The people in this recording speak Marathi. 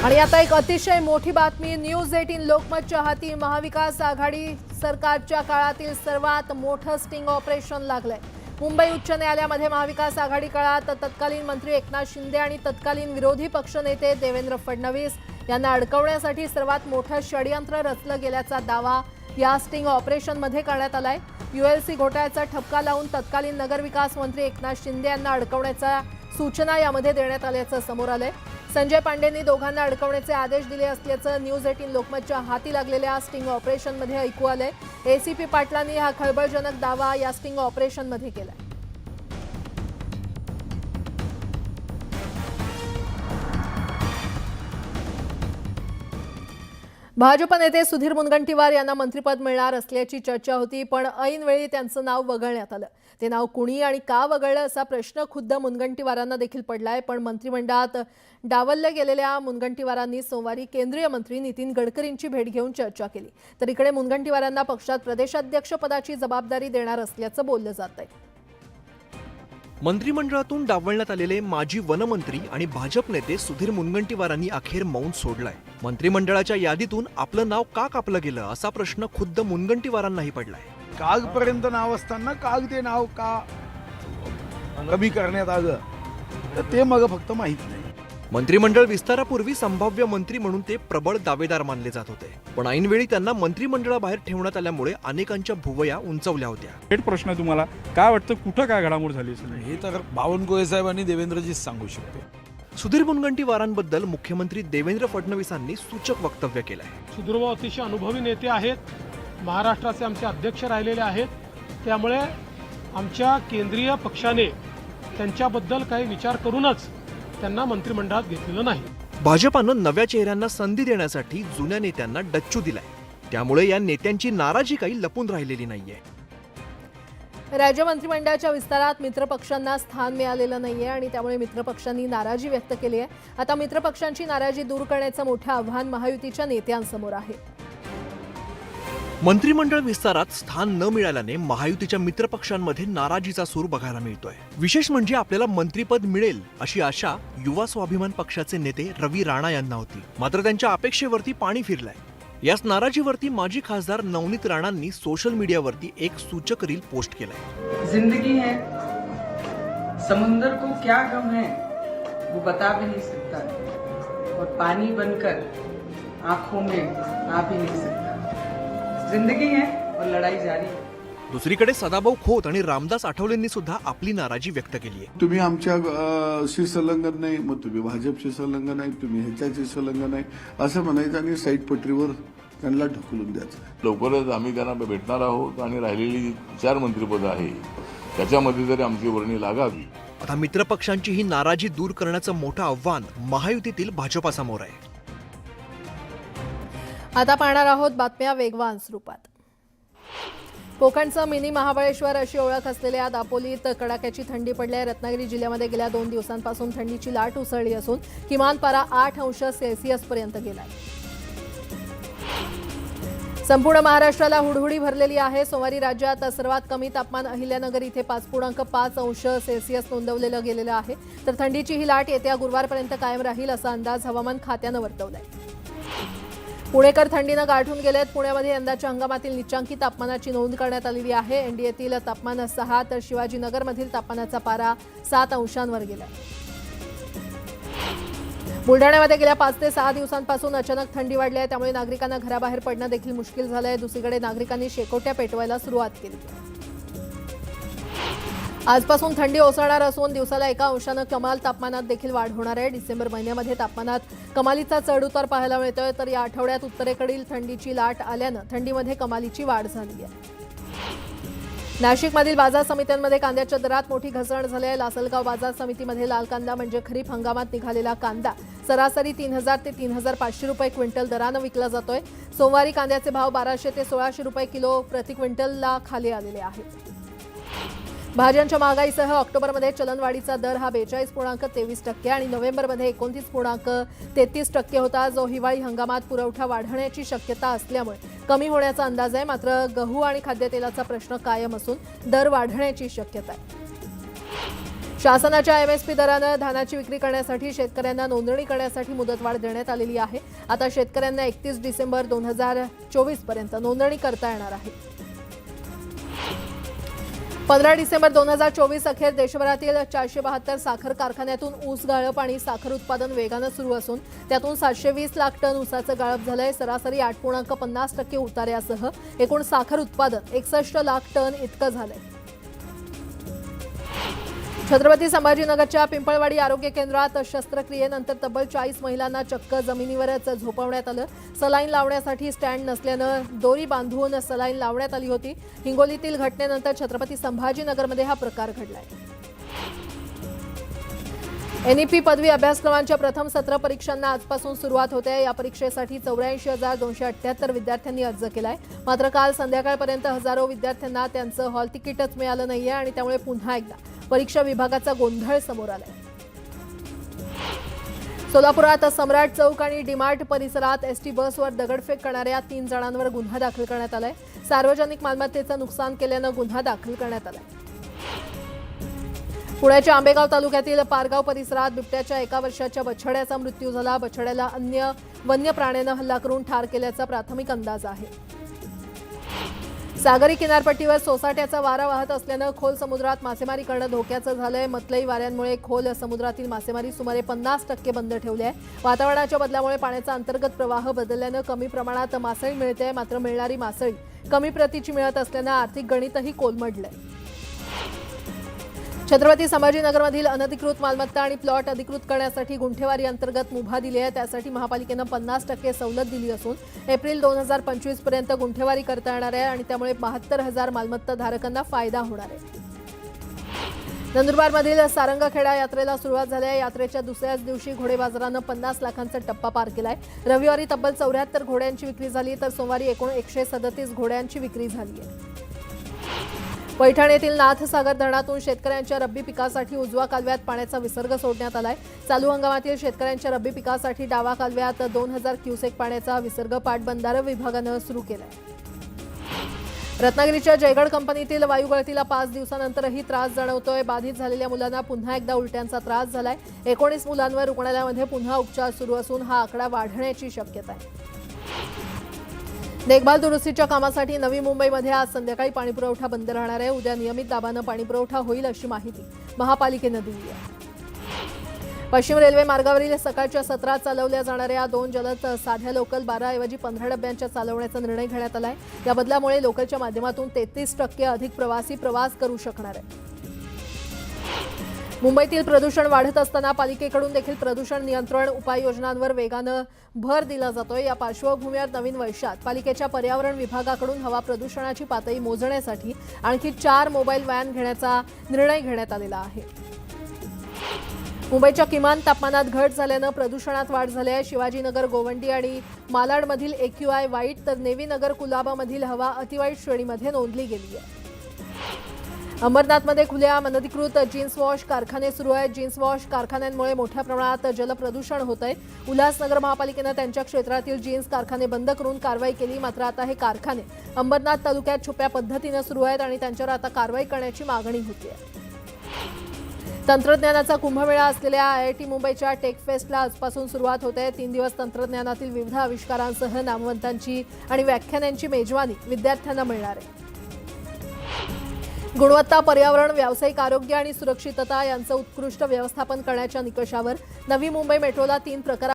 आणि आता एक अतिशय मोठी बातमी न्यूज 18 लोकमतच्या हाती महाविकास आघाडी सरकारच्या काळातील सर्वात मोठं स्टिंग ऑपरेशन लागलंय। मुंबई उच्च न्यायालयामध्ये महाविकास आघाडी काळात तत्कालीन मंत्री एकनाथ शिंदे आणि तत्कालीन विरोधी पक्षनेते देवेंद्र फडणवीस यांना अडकवण्यासाठी सर्वात मोठं षडयंत्र रचलं गेल्याचा दावा या स्टिंग ऑपरेशनमध्ये करण्यात आलाय। यूएलसी घोटाळ्याचा ठपका लावून तत्कालीन नगरविकास मंत्री एकनाथ शिंदे यांना अडकवण्याच्या सूचना यामध्ये देण्यात आल्याचं समोर आलंय। संजय पांडेंनी दोघांना अडकवण्याचे आदेश दिले असल्याचं न्यूज 18 लोकमतच्या हाती लागलेल्या स्टिंग ऑपरेशनमध्ये ऐकू आलंय। एसीपी पाटलांनी हा खळबळजनक दावा या स्टिंग ऑपरेशनमध्ये केलाय। भाजप नेते सुधीर मुनगंटीवार यांना मंत्रिपद मिळणार असल्याची चर्चा होती, पण ऐनवेळी त्यांचं नाव वगळण्यात आलं। ते नाव कुणी आणि का वगळलं असा प्रश्न खुद्द मुनगंटीवारांना देखील पडलाय। पण मंत्रिमंडळात डावलले गेलेल्या मुनगंटीवारांनी सोमवारी केंद्रीय मंत्री नितीन गडकरींची भेट घेऊन चर्चा केली। तर इकडे मुनगंटीवारांना पक्षात प्रदेशाध्यक्ष पदाची जबाबदारी देणार असल्याचं बोललं जातंय। मंत्रिमंडळातून डावलण्यात आलेले माजी वनमंत्री आणि भाजप नेते सुधीर मुनगंटीवारांनी अखेर मौन सोडलाय। मंत्रिमंडळाच्या यादीतून आपलं नाव का कापलं गेलं असा प्रश्न खुद्द मुनगंटीवारांनाही पडलाय। कागपर्यंत नाव असताना काग ते नाव का कमी करण्यात आलं तर ते मग फक्त माहित नाही। मंत्रिमंडळ विस्तारापूर्वी संभाव्य मंत्री म्हणून ते प्रबळ दावेदार मानले जात होते, पण ऐनवेळी त्यांना मंत्रिमंडळाबाहेर ठेवण्यात आल्यामुळे अनेकांच्या भुवया उंचावल्या होत्या। थेट प्रश्न तुम्हाला काय वाटतं, कुठं काय घडामोड झाली असेल? हे तर बावनकुळे साहेब आणि देवेंद्रजीच सांगू शकते। सुधीर मुनगंटीवारांबद्दल मुख्यमंत्री देवेंद्र फडणवीसांनी सूचक वक्तव्य केलंय। सुधीरभाऊ अतिशय अनुभवी नेते आहेत, महाराष्ट्राचे आमचे अध्यक्ष राहिलेले आहेत, त्यामुळे आमच्या केंद्रीय पक्षाने त्यांच्याबद्दल काही विचार करूनच त्यांना मंत्रिमंडळात घेतलेलं नाही। भाजपानं नव्या चेहऱ्यांना संधी देण्यासाठी जुन्या नेत्यांना डच्चू दिलाय, त्यामुळे या नेत्यांची नाराजी काही लपून राहिलेली नाहीये। राज्य मंत्रिमंडळाच्या विस्तारात मित्रपक्षांना स्थान मिळालेलं नाहीये आणि त्यामुळे मित्रपक्षांनी नाराजी व्यक्त केली आहे। आता मित्रपक्षांची नाराजी दूर करण्याचं मोठं आव्हान महायुतीच्या नेत्यांसमोर आहे। मंत्रिमंडळ विस्तारात स्थान न मिळाल्याने महायुतीच्या मित्रपक्षांमध्ये नाराजीचा सूर बघायला मिळतोय। विशेष म्हणजे आपल्याला मंत्रिपद मिळेल अशी आशा युवा स्वाभिमान पक्षाचे नेते रवी राणा यांना होती, मात्र त्यांच्या अपेक्षेवरती पाणी फिरलंय। याच नाराजीवरती माजी खासदार नवनीत राणांनी सोशल मीडियावरती एक सूचक रील पोस्ट केलाय। जिंदगी है, समुंदर को क्या गम है वो बता भी नहीं सकता और पानी बनकर आंखों में आ भी नहीं सकता। जिंदगी है और लढाई जारी है। दुसरीकडे सदाभाऊ खोत आणि रामदास आठवलेंनी सुद्धा आपली नाराजी व्यक्त केली आहे। तुम्ही आमच्या संलग्न नाही, मग तुम्ही भाजपशी संलग्न नाही, तुम्ही ह्याच्याशी संलग्न नाही असं म्हणायचं आणि साईड पटरीवर त्यांना ढकलून द्यायचं। लवकरच आम्ही त्यांना भेटणार आहोत आणि राहिलेली 4 मंत्रिपद आहे त्याच्यामध्ये जरी आमची वर्णी लागावी। आता मित्रपक्षांची ही नाराजी दूर करण्याचं मोठं आव्हान महायुतीतील भाजपासमोर आहे। आता पाहणार आहोत बातम्या वेगवान स्वरूपात। कोकणचं मिनी महाबळेश्वर अशी ओळख असलेल्या दापोलीत कडाक्याची थंडी पडली आहे। रत्नागिरी जिल्ह्यामध्ये गेल्या 2 दिवसांपासून थंडीची लाट उसळली असून किमान पारा 8 अंश सेल्सिअस पर्यंत गेलाय। संपूर्ण महाराष्ट्राला हुडहुडी भरलेली आहे। सोमवारी राज्यात सर्वात कमी तापमान अहिल्यानगर इथे 5.5 अंश सेल्सिअस नोंदवलेलं गेलेलं आहे। तर थंडीची ही लाट येत्या गुरुवारपर्यंत कायम राहील असा अंदाज हवामान खात्यानं वर्तवलाय। पुणेकर थंडीनं गारठून गेलेत। पुण्यामध्ये यंदाच्या हंगामातील निचांकी तापमानाची नोंद करण्यात आलेली आहे। एनडीएतील तापमान 6 तर शिवाजीनगरमधील तापमानाचा पारा 7 अंशांवर गेलाय। बुलढाण्यामध्ये गेल्या 5 ते 6 दिवसांपासून अचानक थंडी वाढली आहे, त्यामुळे नागरिकांना घराबाहेर पडणं देखील मुश्किल झालंय। दुसरीकडे नागरिकांनी शेकोट्या पेटवायला सुरुवात केली। आजपासून थंडी ओसरणार असून दिवसाला 1 अंशानं कमाल तापमानात देखील वाढ होणार आहे। डिसेंबर महिन्यामध्ये तापमानात कमालीचा चढउतार पाहायला मिळतोय, तर या आठवड्यात उत्तरेकडील थंडीची लाट आल्यानं थंडीमध्ये कमालीची वाढ झाली आहे। नाशिकमधील बाजार समित्यांमध्ये कांद्याच्या दरात मोठी घसरण झाली आहे। लासलगाव बाजार समितीमध्ये लाल कांदा म्हणजे खरीप हंगामात निघालेला कांदा सरासरी 3000 ते 3500 रुपये क्विंटल दरानं विकला जातोय। सोमवारी कांद्याचे भाव 1200 ते 1600 रुपये किलो प्रति क्विंटलला खाली आलेले आहेत। भाज्यांच्या महागाईसह ऑक्टोबरमध्ये चलनवाढीचा दर हा 42.23% आणि नोव्हेंबरमध्ये 29.33% होता, जो हिवाळी हंगामात पुरवठा वाढण्याची शक्यता असल्यामुळे कमी होण्याचा अंदाज आहे। मात्र गहू आणि खाद्यतेलाचा प्रश्न कायम असून दर वाढण्याची शक्यता आहे। शासनाच्या MSP दरानं धानाची विक्री करण्यासाठी शेतकऱ्यांना नोंदणी करण्यासाठी मुदतवाढ देण्यात आलेली आहे. आता शेतकऱ्यांना 31 डिसेंबर 2024 पर्यंत नोंदणी करता येणार आहे. 15 डिसेंबर 2024 अखेर देशभरातील 472 साखर कारखान्यातून ऊस गाळप आणि साखर उत्पादन वेगानं सुरू असून त्यातून 720 लाख टन ऊसाचं गाळप झालंय. सरासरी 8.50% उतार्यासह एकूण साखर उत्पादन 61 लाख टन इतकं झालंय. छत्रपती संभाजीनगरच्या पिंपळवाडी आरोग्य केंद्रात शस्त्रक्रियेनंतर तब्बल 40 महिलांना चक्क जमिनीवरच झोपवण्यात आलं. सलाईन लावण्यासाठी स्टँड नसल्यानं दोरी बांधून सलाईन लावण्यात आली होती. हिंगोलीतील घटनेनंतर छत्रपती संभाजीनगरमध्ये हा प्रकार घडलाय. NEP पदवी अभ्यासक्रमांच्या प्रथम सत्र परीक्षांना आजपासून सुरुवात होते. या परीक्षेसाठी 84,278 विद्यार्थ्यांनी अर्ज केलाय. मात्र काल संध्याकाळपर्यंत हजारो विद्यार्थ्यांना त्यांचं हॉल तिकीटच मिळालं नाहीये आणि त्यामुळे पुन्हा एकदा परीक्षा विभागाचा गोंधळ समोर आलाय. सोलापुरात सम्राट चौक आणि डीमार्ट परिसरात ST बसवर दगडफेक करणाऱ्या 3 जणांवर गुन्हा दाखल करण्यात आलाय. सार्वजनिक मालमत्तेचं नुकसान केल्यानं गुन्हा दाखल करण्यात आलाय. पुण्याच्या आंबेगाव तालुक्यातील पारगाव परिसरात बिबट्याच्या 1 वर्षाच्या बछड्याचा मृत्यू झाला. बछड्याला अन्य वन्य प्राण्यानं हल्ला करून ठार केल्याचा प्राथमिक अंदाज आहे. सागरी किनारपट्टीवर सोसाट्याचा वारा वाहत असल्यानं खोल समुद्रात मासेमारी करणं धोक्याचं झालंय. मतलई वाऱ्यांमुळे खोल समुद्रातील मासेमारी सुमारे 50% बंद ठेवली आहे. वातावरणाच्या बदलामुळे पाण्याचा अंतर्गत प्रवाह बदलल्यानं कमी प्रमाणात मासळी मिळते. मात्र मिळणारी मासळी कमी प्रतीची मिळत असल्यानं आर्थिक गणितही कोलमडलंय. छत्रपती संभाजीनगरमधील अनधिकृत मालमत्ता आणि प्लॉट अधिकृत करण्यासाठी गुंठेवारी अंतर्गत मुभा दिली आहे. त्यासाठी महापालिकेनं 50% सवलत दिली असून एप्रिल 2025 पर्यंत गुंठेवारी करता येणार आहे आणि त्यामुळे 72,000 मालमत्ता धारकांना फायदा होणार आहे. नंदुरबारमधील सारंगखेडा यात्रेला सुरुवात झाली आहे. यात्रेच्या दुसऱ्याच दिवशी घोडे बाजारानं 50 लाखांचा टप्पा पार केलाय. रविवारी तब्बल 74 घोड्यांची विक्री झाली तर सोमवारी एकूण 137 घोड्यांची विक्री झाली आहे. पैठण येथील नाथसागर धरणातून शेतकऱ्यांच्या रब्बी पिकासाठी उजवा कालव्यात पाण्याचा विसर्ग सोडण्यात आलाय. चालू हंगामातील शेतकऱ्यांच्या रब्बी पिकासाठी डावा कालव्यात 2000 क्युसेक पाण्याचा विसर्ग पाटबंधारे विभागानं सुरू केलाय. रत्नागिरीच्या जयगड कंपनीतील वायुगळतीला 5 दिवसानंतरही त्रास जाणवतोय. बाधित झालेल्या मुलांना पुन्हा एकदा उलट्यांचा त्रास झालाय. 19 मुलांवर रुग्णालयामध्ये पुन्हा उपचार सुरू असून हा आकडा वाढण्याची शक्यता आहे. देखभाल दुरुस्तीच्या कामासाठी नवी मुंबईमध्ये आज संध्याकाळी पाणीपुरवठा बंद राहणार आहे. उद्या नियमित दाबानं पाणीपुरवठा होईल अशी माहिती महापालिकेनं दिली आहे. पश्चिम रेल्वे मार्गावरील सकाळच्या सत्रात चालवल्या जाणाऱ्या 2 जलद साध्या लोकल 12 ऐवजी 15 डब्यांच्या चालवण्याचा निर्णय घेण्यात आलाय. या बदलामुळे लोकलच्या माध्यमातून 33% अधिक प्रवासी प्रवास करू शकणार आहे. मुंबईतील प्रदूषण वाढत असताना पालिकेकडून देखील प्रदूषण नियंत्रण उपाययोजनांवर वेगानं भर दिला जातोय. या पार्श्वभूमीवर नवीन वर्षात पालिकेच्या पर्यावरण विभागाकडून हवा प्रदूषणाची पातळी मोजण्यासाठी आणखी 4 मोबाईल व्हॅन घेण्याचा निर्णय घेण्यात आलेला आहे. मुंबईच्या किमान तापमानात घट झाल्यानं प्रदूषणात वाढ झाली आहे. शिवाजीनगर, गोवंडी आणि मालाडमधील AQI वाईट तर नेवीनगर, कुलाबामधील हवा अतिवाईट श्रेणीमध्ये नोंदली गेली आहे. अंबरनाथमध्ये खुल्या अनधिकृत जीन्स वॉश कारखाने सुरू आहेत. जीन्स वॉश कारखान्यांमुळे मोठ्या प्रमाणात जलप्रदूषण होत आहे. उल्हासनगर महापालिकेनं त्यांच्या क्षेत्रातील जीन्स कारखाने बंद करून कारवाई केली. मात्र आता हे कारखाने अंबरनाथ तालुक्यात छुप्या पद्धतीनं सुरू आहेत आणि त्यांच्यावर आता कारवाई करण्याची मागणी होती आहे. तंत्रज्ञानाचा कुंभमेळा असलेल्या IIT मुंबईच्या टेक फेस्टला आजपासून सुरुवात होते. 3 दिवस तंत्रज्ञानातील विविध आविष्कारांसह नामवंतांची आणि व्याख्यानांची मेजवानी विद्यार्थ्यांना मिळणार आहे. गुणवत्ता, पर्यावरण, व्यावसायिक आरोग्य आणि सुरक्षितता यांचं उत्कृष्ट व्यवस्थापन करण्याच्या निकषावर नवी मुंबई मेट्रोला 3 प्रकार